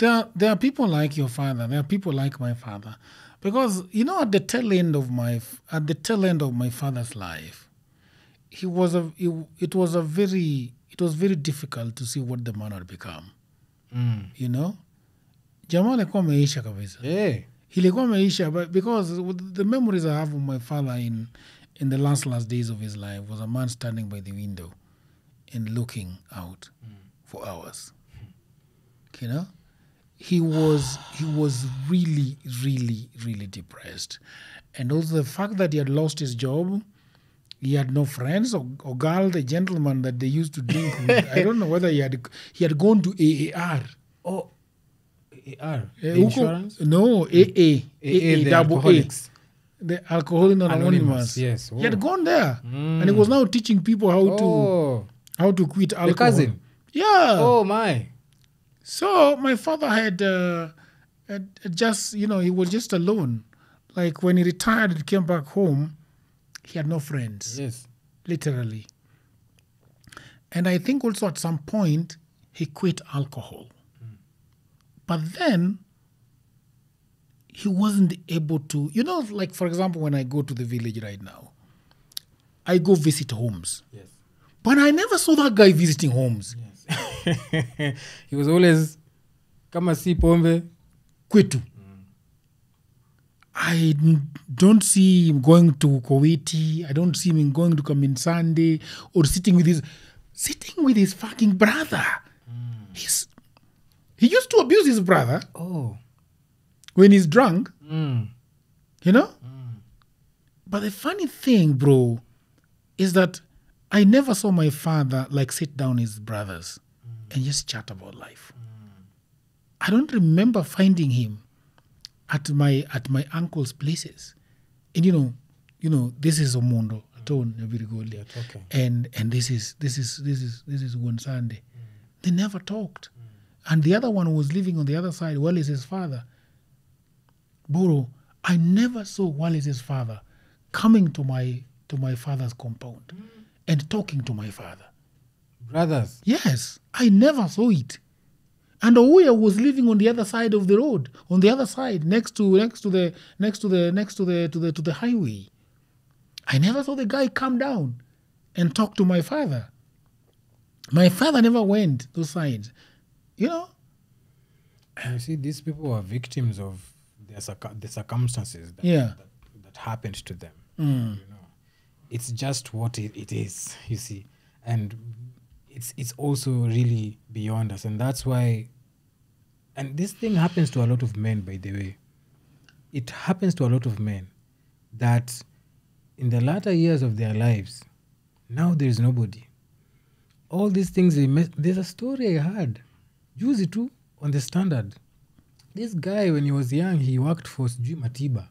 there are people like your father. There are people like my father, because at the tail end of my father's life, it was very difficult to see what the man had become. Jamaa alikuwa ameisha kabisa. Ilikuwa ameisha, but because the memories I have of my father in the last days of his life was a man standing by the window and looking out for hours. He was really, really, really depressed. And also the fact that he had lost his job, he had no friends or girl, the gentleman that they used to drink with. I don't know whether he had gone to AAR. Oh, AAR? Insurance? No, AA. The alcoholics. The Alcoholics Anonymous. Yes. He had gone there. And he was now teaching people how to quit alcohol. The cousin? Yeah. Oh, my. So my father had just, he was just alone. Like when he retired and came back home, he had no friends. Yes. Literally. And I think also at some point, he quit alcohol. But then, he wasn't able to, like for example, when I go to the village right now, I go visit homes. Yes. But I never saw that guy visiting homes. Yes. He was always, kama si pombe, kwetu. I don't see him going to Kowiti. I don't see him going to Kaminsande or sitting with his fucking brother. He used to abuse his brother. Oh. When he's drunk. But the funny thing, bro, is that I never saw my father sit down with his brothers and just chat about life. I don't remember finding him at my uncle's places. And this is Omondo, Aton Nabirigoli. Okay. And this is Wonsande. They never talked. And the other one was living on the other side, Wallace's father. Boro, I never saw Wallace's father coming to my father's compound and talking to my father. Brothers? Yes, I never saw it. And Ouya was living on the other side of the road, on the other side, next to the highway. I never saw the guy come down and talk to my father. My father never went those sides. You see, these people are victims of the circumstances that happened to them. It's just what it is, you see. And it's also really beyond us. And that's why, and this thing happens to a lot of men, by the way. It happens to a lot of men that in the latter years of their lives, now there's nobody. All these things, there's a story I heard. Juzi too, on the Standard. This guy, when he was young, he worked for Sijui Matiba.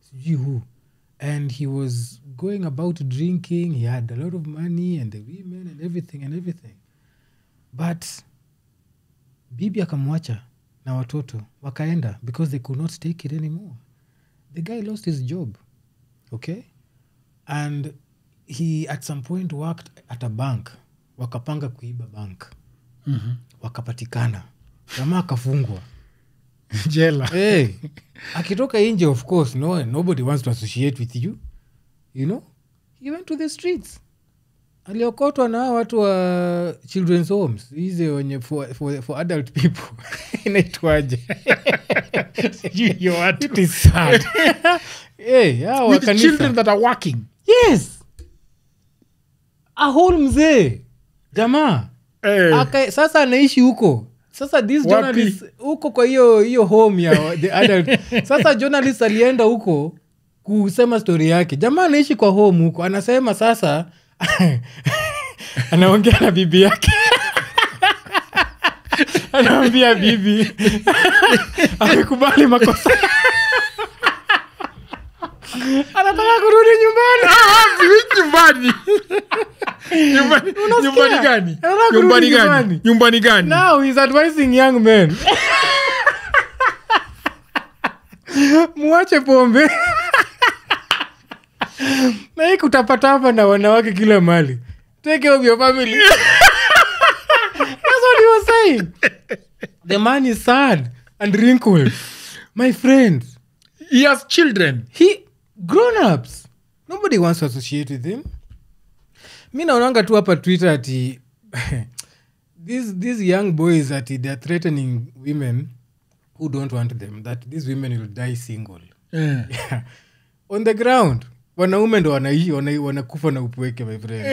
Sijui who. And he was going about drinking. He had a lot of money and the women and everything. But bibi akamwacha na watoto wakaenda because they could not take it anymore. The guy lost his job. Okay? And he at some point worked at a bank. Wakapanga kuiba bank. Wakapatikana. Jamaa akafungwa. Jela. Hey, akitoka nje, of course, nobody wants to associate with you. He went to the streets. Aliokotwa na watu wa children's homes. Hizi wenye for adult people. Inaitwaje? It is sad. Hey, with the children that are working. Yes. A whole mzee. Jamaa. Hey. Sasa anaishi huko. Sasa this journalist huko kwa hiyo home ya the adult. Sasa journalist alienda huko kusema story yake. Jamaa anaishi kwa home huko. Anasema sasa anaongea na bibi yake. Anaambia bibi amekubali makosa. Anataka kurudi nyumbani. Nyumbani gani? Now he's advising young men. Muache pombe. Na hii kutapatapa na wanawake kila mali. Take care of your family. That's what he was saying. The man is sad and wrinkled. My friend. He has children. He grown-ups. Nobody wants to associate with him. Mi naonanga tu hapa Twitter ati these young boys ati they're threatening women who don't want them, that these women will die single. Yeah. Yeah. On the ground wanaume ndo wanakufa na upweke, my friend.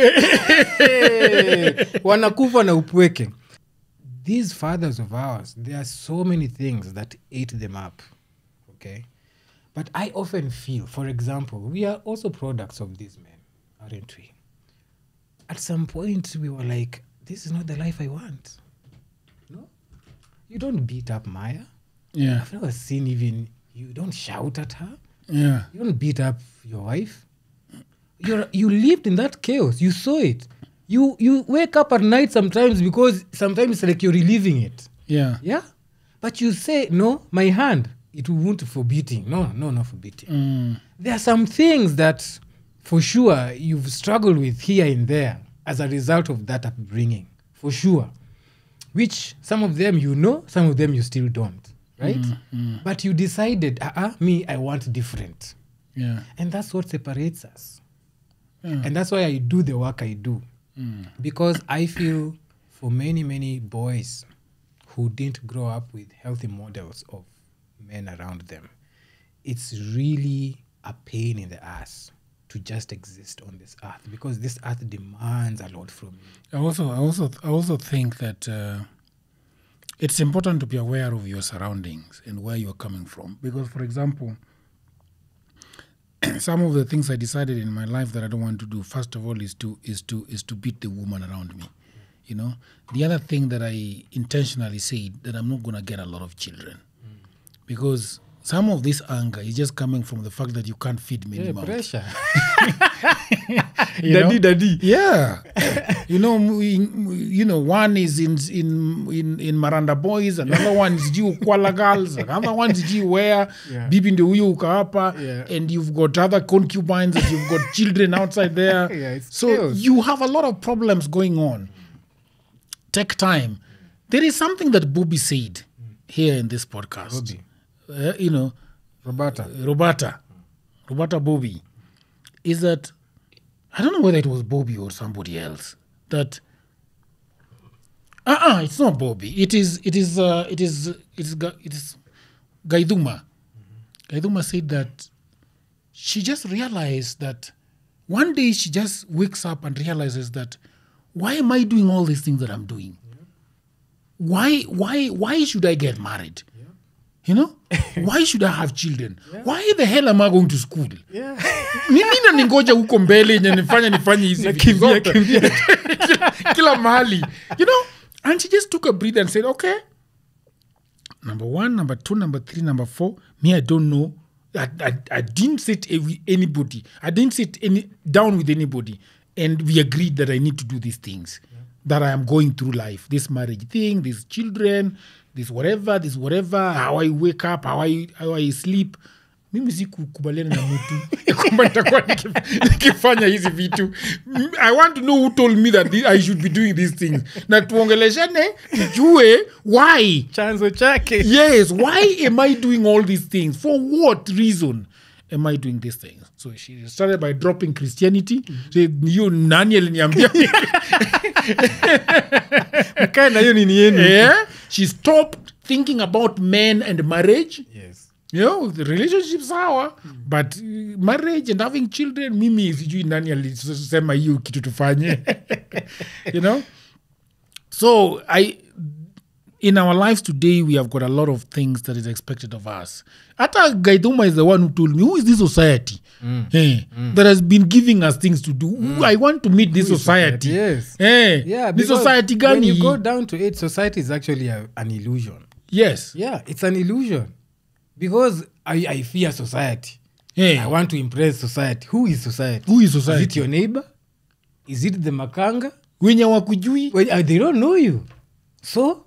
Wanakufa na upweke. These fathers of ours, there are so many things that ate them up. Okay? But I often feel, for example, we are also products of these men, aren't we? At some point we were like, this is not the life I want. No? You don't beat up Maya. Yeah. I've never seen even, you don't shout at her. Yeah. You don't beat up your wife. You lived in that chaos. You saw it. You wake up at night sometimes because sometimes it's like you're reliving it. Yeah. Yeah? But you say, no, my hand, it won't for beating. No, not for beating. There are some things that for sure you've struggled with here and there as a result of that upbringing. For sure. Which some of them you know, some of them you still don't. Right? But you decided, me, I want different. Yeah. And that's what separates us. And that's why I do the work I do. Because I feel for many, many boys who didn't grow up with healthy models of men around them, it's really a pain in the ass to just exist on this earth, because this earth demands a lot from you. I also think that it's important to be aware of your surroundings and where you're coming from. Because, for example, some of the things I decided in my life that I don't want to do, first of all, is to beat the woman around me. You know, the other thing that I intentionally said that I'm not going to get a lot of children, because some of this anger is just coming from the fact that you can't feed many mouths. Pressure. Daddy. Yeah. One is in Maranda Boys, another one is Jiu Kuala Girls, another one is Jiu where Bibi ndio huyo ukaapa, and you've got other concubines and you've got children outside there. So you have a lot of problems going on. Take time. There is something that Bobby said here in this podcast. Roberta Bobby, is that, I don't know whether it was Bobby or somebody else, that it's not Bobby, it is Gaiduma. Gaiduma said that she just realized that one day she just wakes up and realizes that, why am I doing all these things that I'm doing? Why should I get married? You know, why should I have children? Why the hell am I going to school? Mimi na ningoja huko mbele yenye nifanye hizi vitu kila mahali. You know, and she just took a breath and said, okay, number 1, number 2, number 3, number 4, me, I don't know. I didn't sit with anybody. I didn't sit down with anybody. And we agreed that I need to do these things that I am going through life. This marriage thing, these children, this whatever, how I wake up, how I sleep. Mimi si kukubaliana na mtu kwamba nitakuwa nikifanya hizi vitu. I want to know who told me that I should be doing these things. Na tuongeleshane tujue why. Chanzo chake. Yes, why am I doing all these things? For what reason am I doing these things? So she started by dropping Christianity. You nani aliniambia? Yeah. She stopped thinking about men and marriage. Yes. You know, the relationships are, but marriage and having children, mimi sijui nani alisema hiyo kitu tufanye. You know? So in our lives today, we have got a lot of things that is expected of us. Ata Gaiduma is the one who told me, who is this society that has been giving us things to do? I want to meet this society. Yes. Yeah, this society gani. When you go down to it, society is actually an illusion. Yes. Yeah, it's an illusion. Because I fear society. Yeah. I want to impress society. Who is society? Who is society? Is it your neighbor? Is it the makanga? Wenye wakujui? They don't know you. So